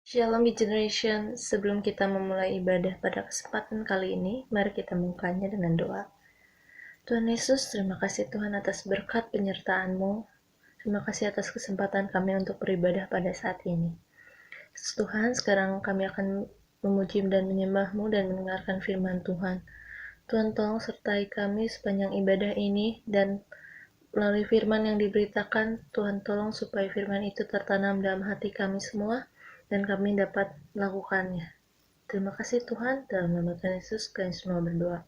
Shalom Generation, sebelum kita memulai ibadah pada kesempatan kali ini, mari kita memulainya dengan doa. Tuhan Yesus, terima kasih Tuhan atas berkat penyertaan-Mu. Terima kasih atas kesempatan kami untuk beribadah pada saat ini. Tuhan, sekarang kami akan memuji dan menyembah-Mu dan mendengarkan firman Tuhan. Tuhan tolong sertai kami sepanjang ibadah ini dan melalui firman yang diberitakan, Tuhan tolong supaya firman itu tertanam dalam hati kami semua dan kami dapat melakukannya. Terima kasih Tuhan, dalam nama Tuhan Yesus kami semua berdoa.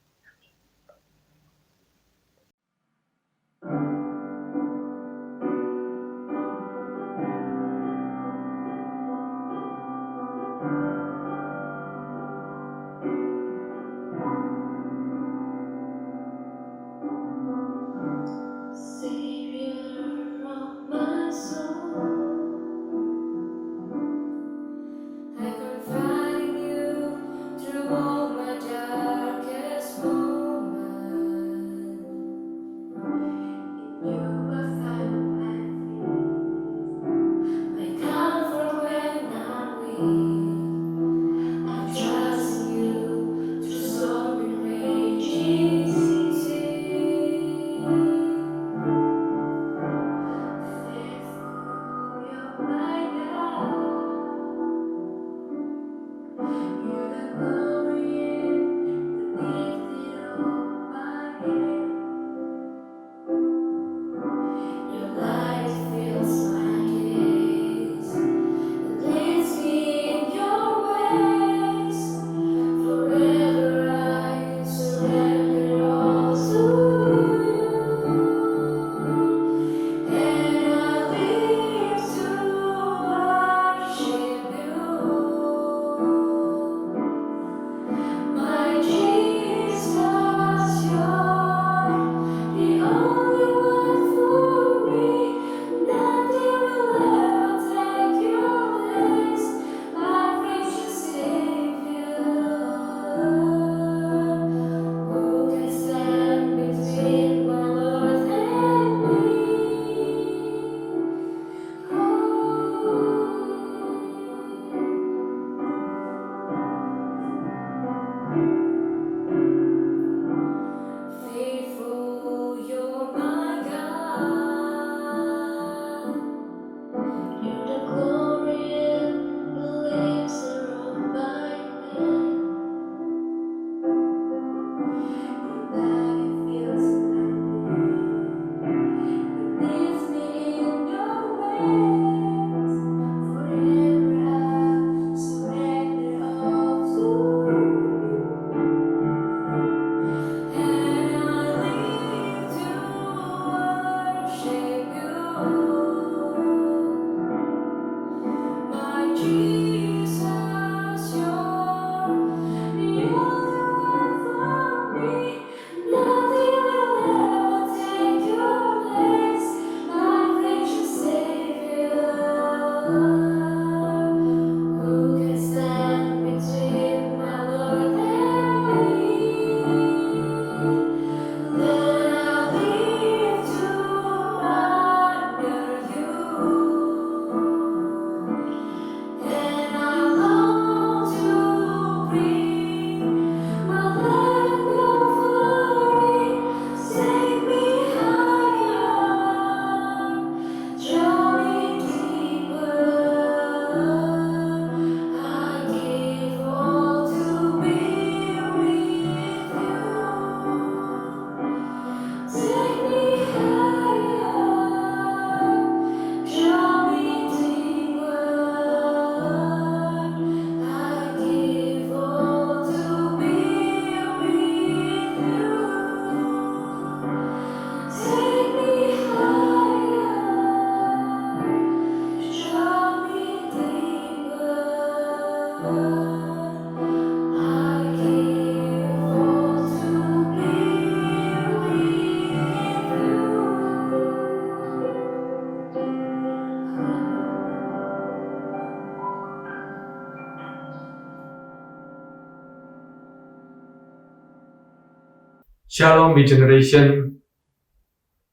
Shalom Generation.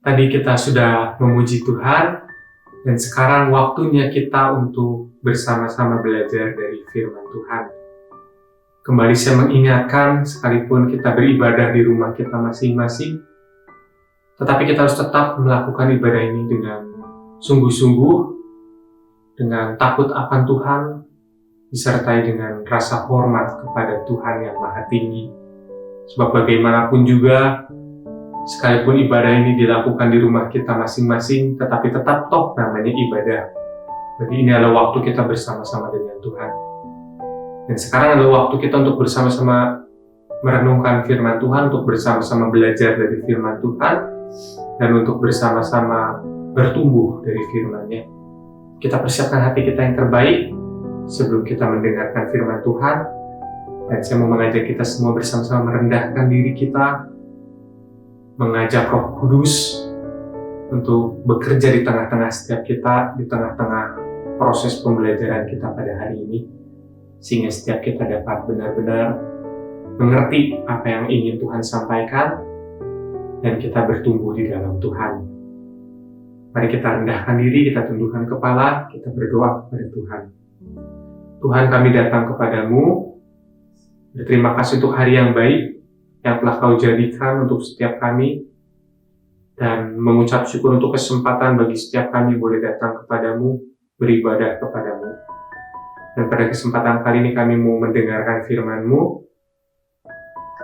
Tadi kita sudah memuji Tuhan Dan sekarang waktunya kita untuk bersama-sama belajar dari firman Tuhan. Kembali saya mengingatkan, sekalipun kita beribadah di rumah kita masing-masing, tetapi kita harus tetap melakukan ibadah ini dengan sungguh-sungguh, dengan takut akan Tuhan, disertai dengan rasa hormat kepada Tuhan yang Maha Tinggi. Sebab bagaimanapun juga, sekalipun ibadah ini dilakukan di rumah kita masing-masing, tetapi tetap toh namanya ibadah. Jadi ini adalah waktu kita bersama-sama dengan Tuhan. Dan sekarang adalah waktu kita untuk bersama-sama merenungkan firman Tuhan, untuk bersama-sama belajar dari firman Tuhan, dan untuk bersama-sama bertumbuh dari firman-Nya. Kita persiapkan hati kita yang terbaik sebelum kita mendengarkan firman Tuhan. Dan saya mau mengajak kita semua bersama-sama merendahkan diri kita, mengajak Roh Kudus untuk bekerja di tengah-tengah setiap kita, di tengah-tengah proses pembelajaran kita pada hari ini, sehingga setiap kita dapat benar-benar mengerti apa yang ingin Tuhan sampaikan, dan kita bertumbuh di dalam Tuhan. Mari kita rendahkan diri, kita tundukkan kepala, kita berdoa kepada Tuhan. Tuhan, kami datang kepadamu, berterima kasih untuk hari yang baik yang telah Kau jadikan untuk setiap kami, dan mengucap syukur untuk kesempatan bagi setiap kami boleh datang kepadamu, beribadah kepadamu. Dan pada kesempatan kali ini kami mau mendengarkan firman-Mu.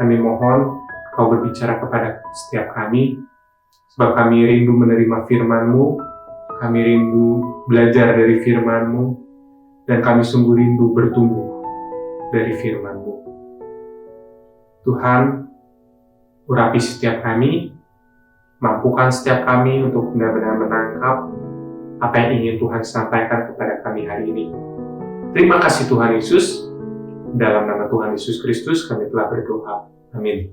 Kami mohon Kau berbicara kepada setiap kami, sebab kami rindu menerima firman-Mu, kami rindu belajar dari firman-Mu, dan kami sungguh rindu bertumbuh dari firman-Mu. Tuhan, urapi setiap kami, mampukan setiap kami untuk benar-benar menangkap apa yang ingin Tuhan sampaikan kepada kami hari ini. Terima kasih Tuhan Yesus. Dalam nama Tuhan Yesus Kristus kami telah berdoa. Amin.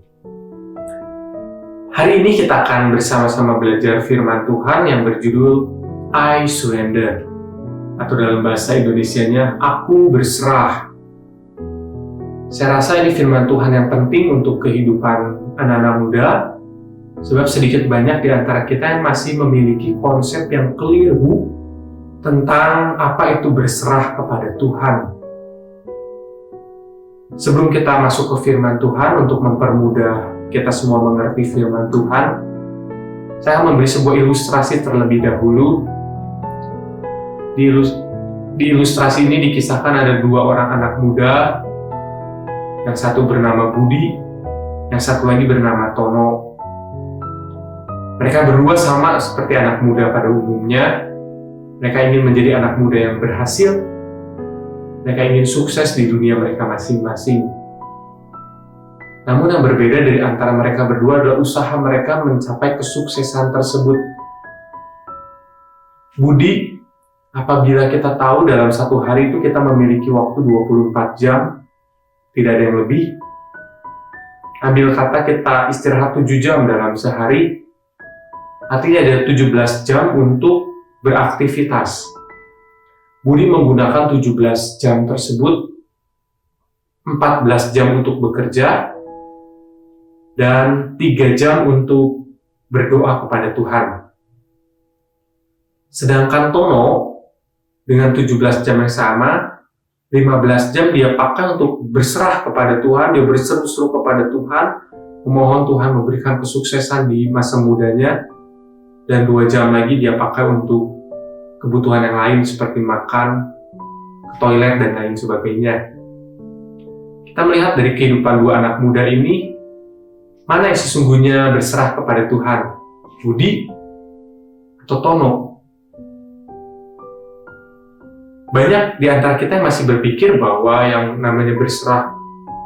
Hari ini kita akan bersama-sama belajar firman Tuhan yang berjudul I Surrender, atau dalam bahasa Indonesianya, Aku Berserah. Saya rasa ini firman Tuhan yang penting untuk kehidupan anak-anak muda, sebab sedikit banyak di antara kita yang masih memiliki konsep yang keliru tentang apa itu berserah kepada Tuhan. Sebelum kita masuk ke firman Tuhan, untuk mempermudah kita semua mengerti firman Tuhan, saya memberi sebuah ilustrasi terlebih dahulu. Di ilustrasi ini dikisahkan ada dua orang anak muda, yang satu bernama Budi, yang satu lagi bernama Tono. Mereka berdua sama seperti anak muda pada umumnya. Mereka ingin menjadi anak muda yang berhasil. Mereka ingin sukses di dunia mereka masing-masing. Namun yang berbeda dari antara mereka berdua adalah usaha mereka mencapai kesuksesan tersebut. Budi, apabila kita tahu dalam satu hari itu kita memiliki waktu 24 jam, tidak ada yang lebih. Ambil kata kita istirahat 7 jam dalam sehari, artinya ada 17 jam untuk beraktivitas. Budi menggunakan 17 jam tersebut, 14 jam untuk bekerja, dan 3 jam untuk berdoa kepada Tuhan. Sedangkan Tono, dengan 17 jam yang sama, 15 jam dia pakai untuk berserah kepada Tuhan, dia berseru-seru kepada Tuhan, memohon Tuhan memberikan kesuksesan di masa mudanya, dan 2 jam lagi dia pakai untuk kebutuhan yang lain seperti makan, ke toilet, dan lain sebagainya. Kita melihat dari kehidupan dua anak muda ini, mana yang sesungguhnya berserah kepada Tuhan, Budi atau Tono? Banyak di antara kita yang masih berpikir bahwa yang namanya berserah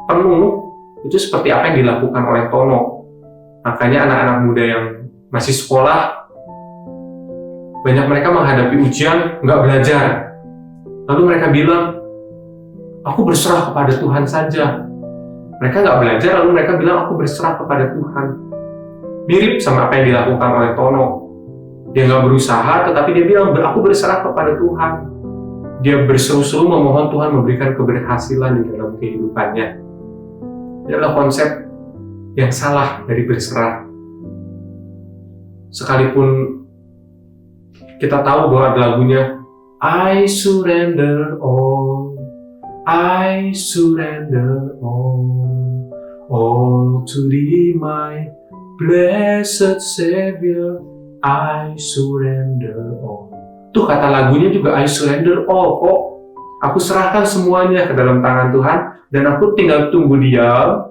penuh itu seperti apa yang dilakukan oleh Tono. Makanya anak-anak muda yang masih sekolah, banyak mereka menghadapi ujian nggak belajar. Lalu mereka bilang, aku berserah kepada Tuhan saja. Mereka nggak belajar, lalu mereka bilang, aku berserah kepada Tuhan. Mirip sama apa yang dilakukan oleh Tono. Dia nggak berusaha, tetapi dia bilang, aku berserah kepada Tuhan. Dia berseru-seru memohon Tuhan memberikan keberhasilan di dalam kehidupannya. Ini adalah konsep yang salah dari berserah. Sekalipun Kita tahu bahwa ada lagunya I surrender all to thee my blessed Savior, I surrender all. Tuh kata lagunya juga I surrender all kok. Aku serahkan semuanya ke dalam tangan Tuhan dan aku tinggal tunggu diam,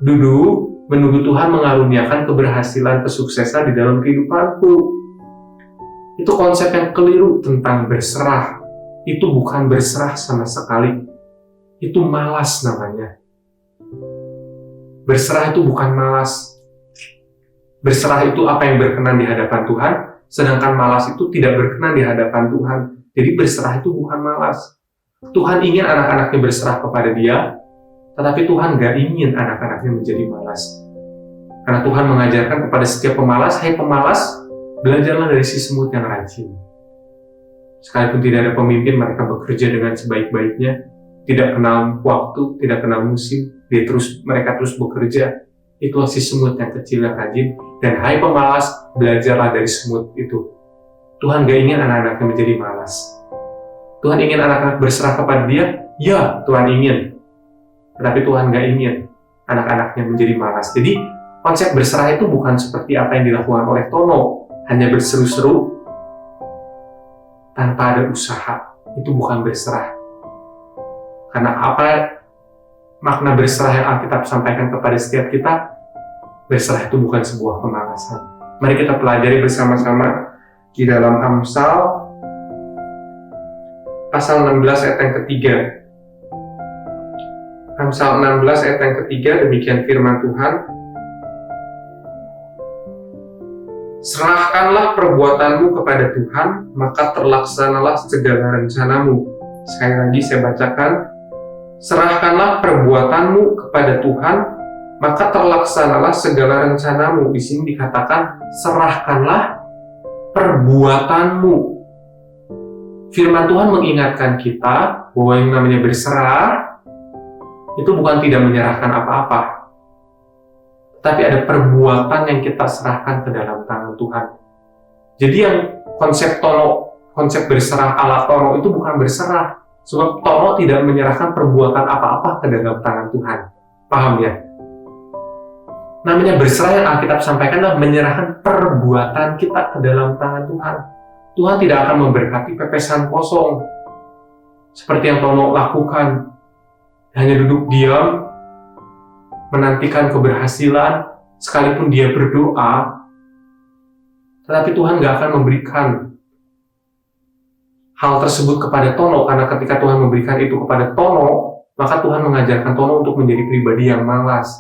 duduk, menunggu Tuhan mengaruniakan keberhasilan, kesuksesan di dalam kehidupanku. Itu konsep yang keliru tentang berserah. Itu bukan berserah sama sekali. Itu malas namanya. Berserah itu bukan malas. Berserah itu apa yang berkenan di hadapan Tuhan, sedangkan malas itu tidak berkenan di hadapan Tuhan. Jadi berserah itu bukan malas. Tuhan ingin anak-anaknya berserah kepada Dia, tetapi Tuhan gak ingin anak-anaknya menjadi malas. Karena Tuhan mengajarkan kepada setiap pemalas, hai pemalas, belajarlah dari si semut yang rajin. Sekalipun tidak ada pemimpin, mereka bekerja dengan sebaik-baiknya, tidak kenal waktu, tidak kenal musim, mereka terus bekerja. Itulah si semut yang kecil yang rajin. Dan hai pemalas, belajarlah dari semut itu. Tuhan gak ingin anak-anaknya menjadi malas. Tuhan ingin anak-anak berserah kepada Dia? Ya, Tuhan ingin. Tetapi Tuhan gak ingin anak-anaknya menjadi malas. Jadi, konsep berserah itu bukan seperti apa yang dilakukan oleh Tono. Hanya berseru-seru tanpa ada usaha. Itu bukan berserah. Karena apa makna berserah yang Alkitab sampaikan kepada setiap kita? Berserah itu bukan sebuah kemalasan. Mari kita pelajari bersama-sama di dalam Amsal pasal 16 ayat yang ketiga. Amsal 16 ayat yang ketiga, demikian firman Tuhan. Serahkanlah perbuatanmu kepada Tuhan, maka terlaksanalah segala rencanamu. Sekali lagi saya bacakan. Serahkanlah perbuatanmu kepada Tuhan, maka terlaksanalah segala rencanamu. Di sini dikatakan, serahkanlah perbuatanmu. Firman Tuhan mengingatkan kita bahwa yang namanya berserah itu bukan tidak menyerahkan apa-apa, tapi ada perbuatan yang kita serahkan ke dalam tangan Tuhan. Jadi yang konsep berserah ala Tono itu bukan berserah, sebab Tono tidak menyerahkan perbuatan apa-apa ke dalam tangan Tuhan. Paham ya? Namanya berserah yang Alkitab sampaikan adalah menyerahkan perbuatan kita ke dalam tangan Tuhan. Tuhan tidak akan memberkati pepesan kosong seperti yang Tono lakukan. Hanya duduk diam, menantikan keberhasilan, sekalipun dia berdoa, tetapi Tuhan gak akan memberikan hal tersebut kepada Tono, karena ketika Tuhan memberikan itu kepada Tono, maka Tuhan mengajarkan Tono untuk menjadi pribadi yang malas.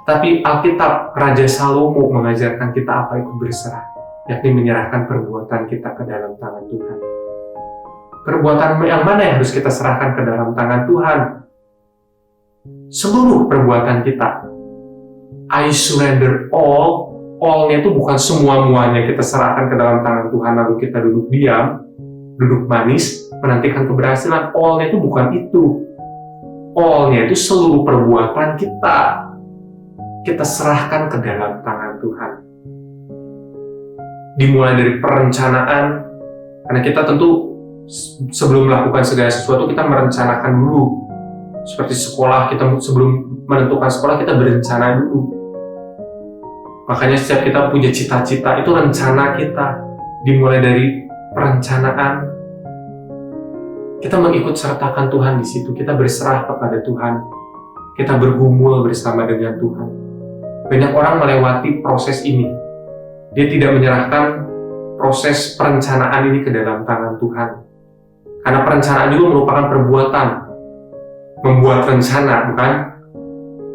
Tapi Alkitab, Raja Salomo mengajarkan kita apa itu berserah, yakni menyerahkan perbuatan kita ke dalam tangan Tuhan. Perbuatan yang mana yang harus kita serahkan ke dalam tangan Tuhan? Seluruh perbuatan kita. I surrender all. All-nya itu bukan semua-muanya kita serahkan ke dalam tangan Tuhan lalu kita duduk diam, duduk manis, menantikan keberhasilan. All-nya itu bukan itu. All-nya itu seluruh perbuatan kita serahkan ke dalam tangan Tuhan. Dimulai dari perencanaan, karena kita tentu sebelum melakukan segala sesuatu kita merencanakan dulu. Seperti sekolah, kita sebelum menentukan sekolah kita berencana dulu. Makanya setiap kita punya cita-cita, itu rencana kita. Dimulai dari perencanaan, kita mengikut sertakan Tuhan di situ. Kita berserah kepada Tuhan. Kita bergumul bersama dengan Tuhan. Banyak orang melewati proses ini. Dia tidak menyerahkan proses perencanaan ini ke dalam tangan Tuhan. Karena perencanaan juga merupakan perbuatan. Membuat rencana, bukan?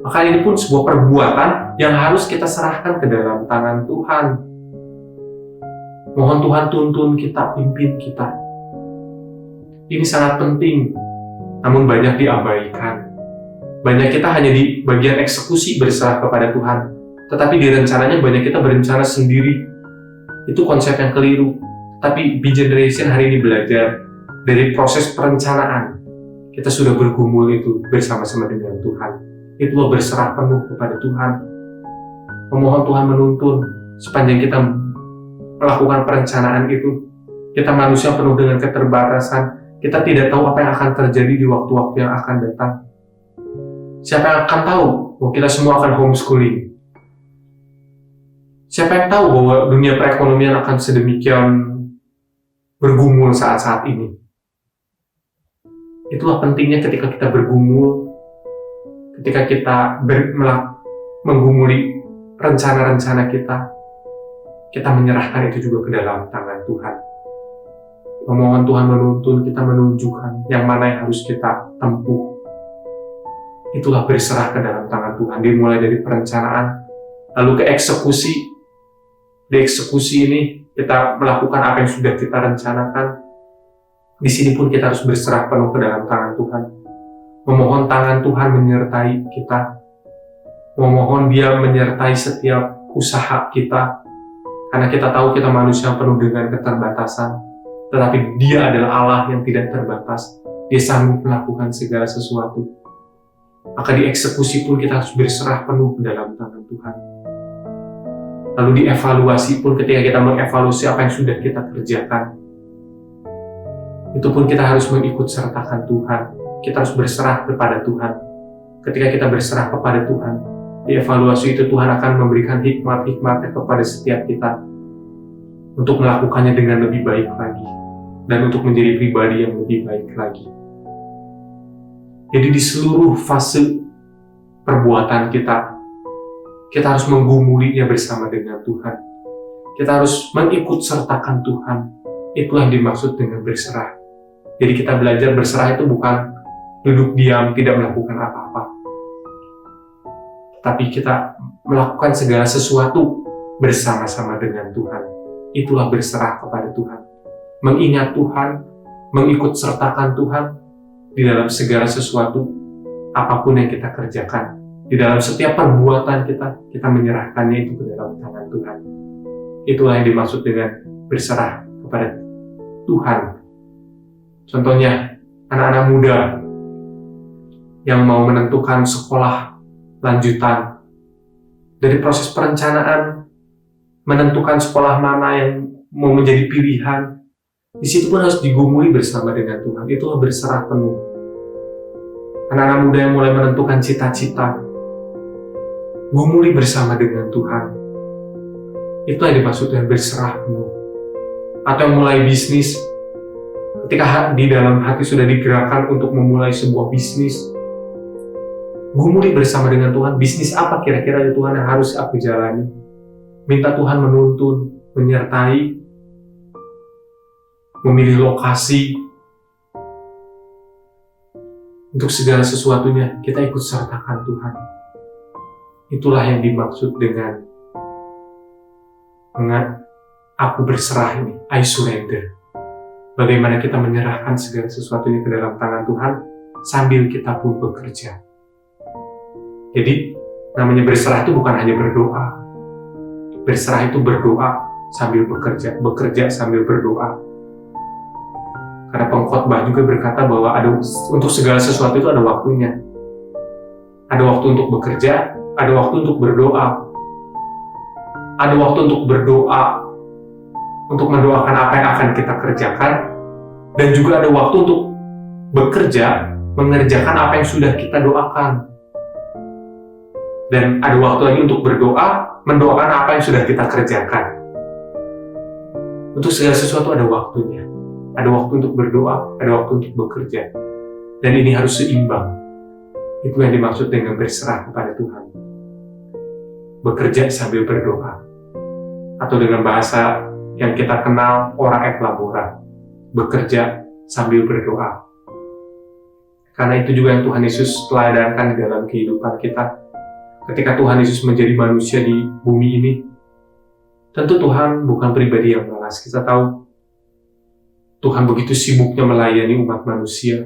Maka ini pun sebuah perbuatan yang harus kita serahkan ke dalam tangan Tuhan. Mohon Tuhan tuntun kita, pimpin kita. Ini sangat penting, namun banyak diabaikan. Banyak kita hanya di bagian eksekusi berserah kepada Tuhan. Tetapi di rencananya banyak kita berencana sendiri. Itu konsep yang keliru. Tapi B Generation hari ini belajar dari proses perencanaan. Kita sudah bergumul itu bersama-sama dengan Tuhan. Itulah berserah penuh kepada Tuhan. Memohon Tuhan menuntun sepanjang kita melakukan perencanaan itu. Kita manusia penuh dengan keterbatasan. Kita tidak tahu apa yang akan terjadi di waktu-waktu yang akan datang. Siapa yang akan tahu bahwa kita semua akan homeschooling? Siapa yang tahu bahwa dunia perekonomian akan sedemikian bergumul saat-saat ini? Itulah pentingnya ketika kita bergumul, ketika kita menggumuli rencana-rencana kita menyerahkan itu juga ke dalam tangan Tuhan. Memohon Tuhan menuntun, kita menunjukkan yang mana yang harus kita tempuh. Itulah berserah ke dalam tangan Tuhan. Dimulai dari perencanaan, lalu ke eksekusi. Di eksekusi ini kita melakukan apa yang sudah kita rencanakan. Di sini pun kita harus berserah penuh ke dalam tangan Tuhan. Memohon tangan Tuhan menyertai kita. Memohon Dia menyertai setiap usaha kita. Karena kita tahu kita manusia yang penuh dengan keterbatasan. Tetapi Dia adalah Allah yang tidak terbatas. Dia sanggup melakukan segala sesuatu. Maka di eksekusi pun kita harus berserah penuh ke dalam tangan Tuhan. Lalu dievaluasi pun ketika kita mengevaluasi apa yang sudah kita kerjakan. Itu pun kita harus mengikut sertakan Tuhan. Kita harus berserah kepada Tuhan. Ketika kita berserah kepada Tuhan, di evaluasi itu Tuhan akan memberikan hikmat-hikmatnya kepada setiap kita untuk melakukannya dengan lebih baik lagi dan untuk menjadi pribadi yang lebih baik lagi. Jadi di seluruh fase perbuatan kita harus menggumulinya bersama dengan Tuhan. Kita harus mengikut sertakan Tuhan. Itulah yang dimaksud dengan berserah. Jadi kita belajar berserah itu bukan duduk diam, tidak melakukan apa-apa. Tapi kita melakukan segala sesuatu bersama-sama dengan Tuhan. Itulah berserah kepada Tuhan. Mengingat Tuhan, mengikut sertakan Tuhan di dalam segala sesuatu, apapun yang kita kerjakan. Di dalam setiap perbuatan kita menyerahkannya itu ke dalam tangan Tuhan. Itulah yang dimaksud dengan berserah kepada Tuhan. Contohnya, anak-anak muda yang mau menentukan sekolah lanjutan. Dari proses perencanaan, menentukan sekolah mana yang mau menjadi pilihan, di situ pun harus digumuli bersama dengan Tuhan. Itulah berserah penuh. Anak-anak muda yang mulai menentukan cita-cita, gumuli bersama dengan Tuhan. Itulah yang dimaksud dengan berserah penuh. Atau yang mulai bisnis, ketika di dalam hati sudah digerakkan untuk memulai sebuah bisnis, gumuli bersama dengan Tuhan, bisnis apa kira-kira Tuhan yang harus aku jalani. Minta Tuhan menuntun, menyertai, memilih lokasi. Untuk segala sesuatunya, kita ikut sertakan Tuhan. Itulah yang dimaksud dengan aku berserah ini, I surrender. Bagaimana kita menyerahkan segala sesuatunya ke dalam tangan Tuhan, sambil kita pun bekerja. Jadi, namanya berserah itu bukan hanya berdoa. Berserah itu berdoa sambil bekerja, bekerja sambil berdoa. Karena pengkhotbah juga berkata bahwa untuk segala sesuatu itu ada waktunya. Ada waktu untuk bekerja, ada waktu untuk berdoa. Ada waktu untuk berdoa, untuk mendoakan apa yang akan kita kerjakan, dan juga ada waktu untuk bekerja, mengerjakan apa yang sudah kita doakan. Dan ada waktu lagi untuk berdoa, mendoakan apa yang sudah kita kerjakan. Untuk segala sesuatu ada waktunya. Ada waktu untuk berdoa, ada waktu untuk bekerja. Dan ini harus seimbang. Itu yang dimaksud dengan berserah kepada Tuhan. Bekerja sambil berdoa. Atau dengan bahasa yang kita kenal, ora et labora. Bekerja sambil berdoa. Karena itu juga yang Tuhan Yesus teladankan di dalam kehidupan kita. Ketika Tuhan Yesus menjadi manusia di bumi ini, tentu Tuhan bukan pribadi yang malas. Kita tahu Tuhan begitu sibuknya melayani umat manusia,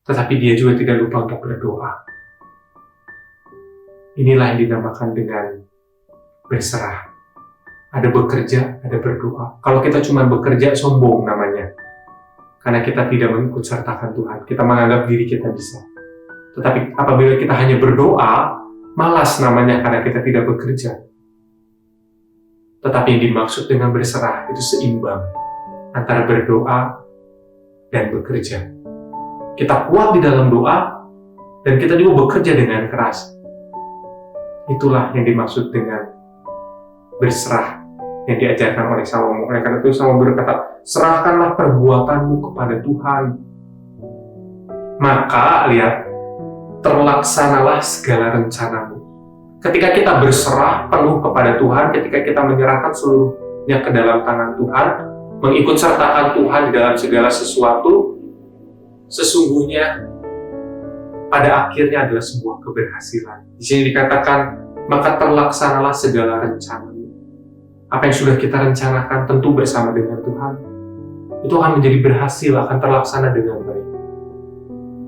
tetapi Dia juga tidak lupa untuk berdoa. Inilah yang dinamakan dengan berserah. Ada bekerja, ada berdoa. Kalau kita cuma bekerja, sombong namanya. Karena kita tidak mengikut sertakan Tuhan. Kita menganggap diri kita bisa. Tetapi apabila kita hanya berdoa, malas namanya karena kita tidak bekerja. Tetapi yang dimaksud dengan berserah itu seimbang antara berdoa dan bekerja. Kita kuat di dalam doa dan kita juga bekerja dengan keras. Itulah yang dimaksud dengan berserah yang diajarkan oleh Salomo. Oleh karena itu Salomo berkata, serahkanlah perbuatanmu kepada Tuhan. Maka lihat, terlaksanalah segala rencanamu. Ketika kita berserah penuh kepada Tuhan, ketika kita menyerahkan seluruhnya ke dalam tangan Tuhan, mengikut sertakan Tuhan di dalam segala sesuatu, sesungguhnya pada akhirnya adalah sebuah keberhasilan. Di sini dikatakan, maka terlaksanalah segala rencanamu. Apa yang sudah kita rencanakan tentu bersama dengan Tuhan, itu akan menjadi berhasil, akan terlaksana dengan baik.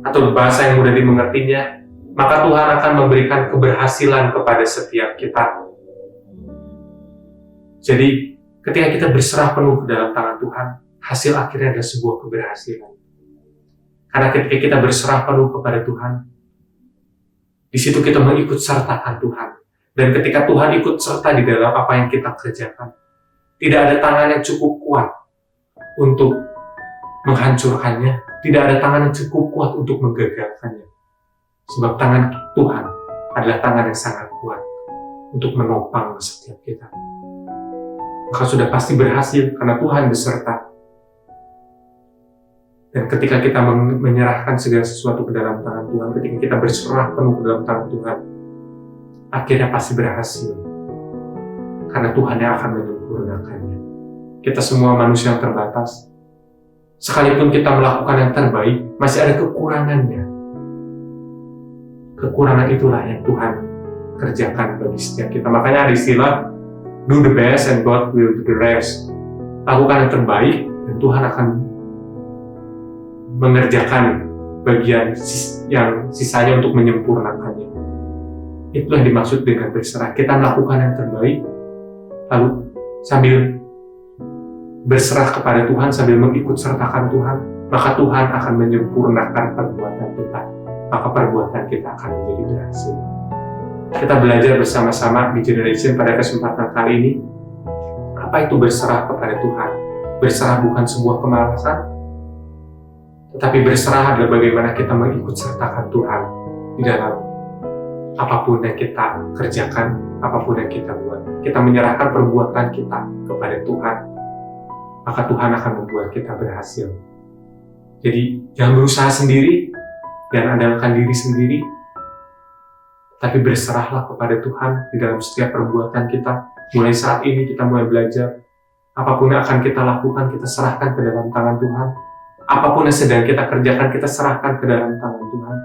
Atau bahasa yang mudah dimengertinya, maka Tuhan akan memberikan keberhasilan kepada setiap kita. Jadi, ketika kita berserah penuh ke dalam tangan Tuhan, hasil akhirnya adalah sebuah keberhasilan. Karena ketika kita berserah penuh kepada Tuhan, di situ kita mengikut sertakan Tuhan. Dan ketika Tuhan ikut serta di dalam apa yang kita kerjakan, tidak ada tangan yang cukup kuat untuk menghancurkannya, tidak ada tangan yang cukup kuat untuk menggagalkannya. Sebab tangan Tuhan adalah tangan yang sangat kuat untuk menopang setiap kita. Maka sudah pasti berhasil karena Tuhan beserta. Dan ketika kita menyerahkan segala sesuatu ke dalam tangan Tuhan, ketika kita berserah penuh ke dalam tangan Tuhan, akhirnya pasti berhasil. Karena Tuhan yang akan menyempurnakannya. Kita semua manusia yang terbatas. Sekalipun kita melakukan yang terbaik, masih ada kekurangannya. Kekurangan itulah yang Tuhan kerjakan bagi setiap kita. Makanya ada istilah, do the best and God will do the rest. Lakukan yang terbaik dan Tuhan akan mengerjakan bagian yang sisanya untuk menyempurnakannya. Itulah yang dimaksud dengan berserah. Kita melakukan yang terbaik, lalu sambil berserah kepada Tuhan, sambil mengikut sertakan Tuhan, maka Tuhan akan menyempurnakan perbuatan kita. Maka perbuatan kita akan menjadi berhasil. Kita belajar bersama-sama di Generation pada kesempatan kali ini, apa itu berserah kepada Tuhan. Berserah bukan sebuah kemalasan, tetapi berserah adalah bagaimana kita mengikut sertakan Tuhan di dalam apapun yang kita kerjakan, apapun yang kita buat. Kita menyerahkan perbuatan kita kepada Tuhan, maka Tuhan akan membuat kita berhasil. Jadi jangan berusaha sendiri, jangan andalkan diri sendiri, tapi berserahlah kepada Tuhan di dalam setiap perbuatan kita. Mulai saat ini kita mulai belajar, apapun yang akan kita lakukan, kita serahkan ke dalam tangan Tuhan. Apapun yang sedang kita kerjakan, kita serahkan ke dalam tangan Tuhan.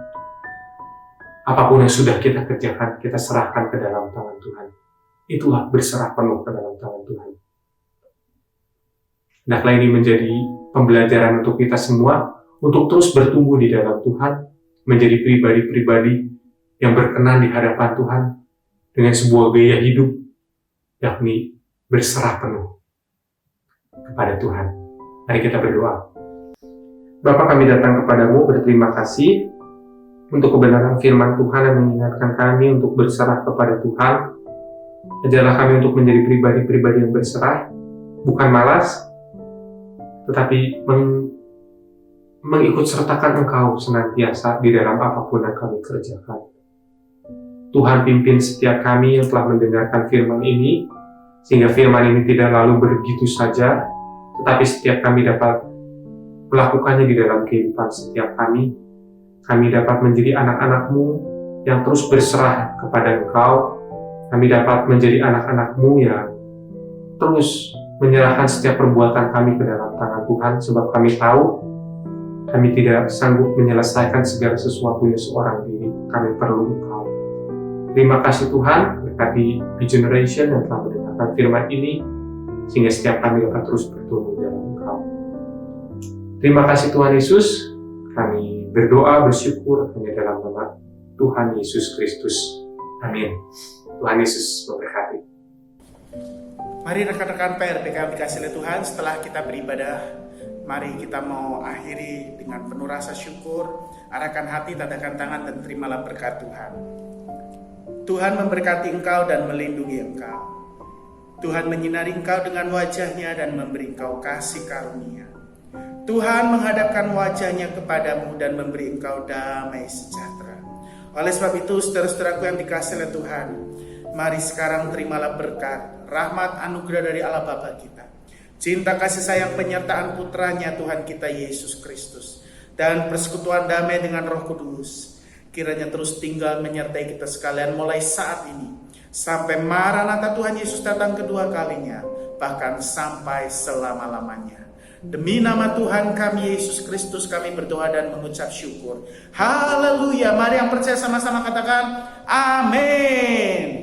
Apapun yang sudah kita kerjakan, kita serahkan ke dalam tangan Tuhan. Itulah berserah penuh ke dalam tangan Tuhan. Hendaklah ini menjadi pembelajaran untuk kita semua, untuk terus bertumbuh di dalam Tuhan, menjadi pribadi-pribadi yang berkenan di hadapan Tuhan, dengan sebuah gaya hidup, yakni berserah penuh kepada Tuhan. Mari kita berdoa. Bapa, kami datang kepadamu berterima kasih untuk kebenaran firman Tuhan yang mengingatkan kami untuk berserah kepada Tuhan. Ajarlah kami untuk menjadi pribadi-pribadi yang berserah, bukan malas, tetapi mengikut sertakan Engkau senantiasa di dalam apapun yang kami kerjakan. Tuhan pimpin setiap kami yang telah mendengarkan firman ini, sehingga firman ini tidak lalu begitu saja, tetapi setiap kami dapat melakukannya di dalam kehidupan setiap kami. Kami dapat menjadi anak-anak-Mu yang terus berserah kepada Engkau. Kami dapat menjadi anak-anak-Mu yang terus menyerahkan setiap perbuatan kami ke dalam tangan Tuhan, sebab kami tahu kami tidak sanggup menyelesaikan segala sesuatunya seorang diri. Kami perlu Engkau. Terima kasih Tuhan, berkati di Generation yang telah mendengarkan firman ini, sehingga setiap kami dapat terus bertumbuh dalam Engkau. Terima kasih Tuhan Yesus, kami berdoa, bersyukur hanya dalam nama Tuhan Yesus Kristus. Amin. Tuhan Yesus memberkati. Mari rekan-rekan PRPK dikasih oleh Tuhan, setelah kita beribadah, mari kita mau akhiri dengan penuh rasa syukur, arahkan hati, tadakan tangan, dan terimalah berkat Tuhan. Tuhan memberkati engkau dan melindungi engkau. Tuhan menyinari engkau dengan wajah-Nya dan memberi engkau kasih karunia. Tuhan menghadapkan wajah-Nya kepadamu dan memberi engkau damai sejahtera. Oleh sebab itu, saudara-saudaraku yang dikasihi oleh Tuhan, mari sekarang terimalah berkat, rahmat, anugerah dari Allah Bapa kita, cinta kasih sayang penyertaan putranya Tuhan kita Yesus Kristus, dan persekutuan damai dengan Roh Kudus, kiranya terus tinggal menyertai kita sekalian mulai saat ini, sampai Maranatha Tuhan Yesus datang kedua kalinya, bahkan sampai selama-lamanya. Demi nama Tuhan kami Yesus Kristus kami berdoa dan mengucap syukur. Haleluya. Mari yang percaya sama-sama katakan amin.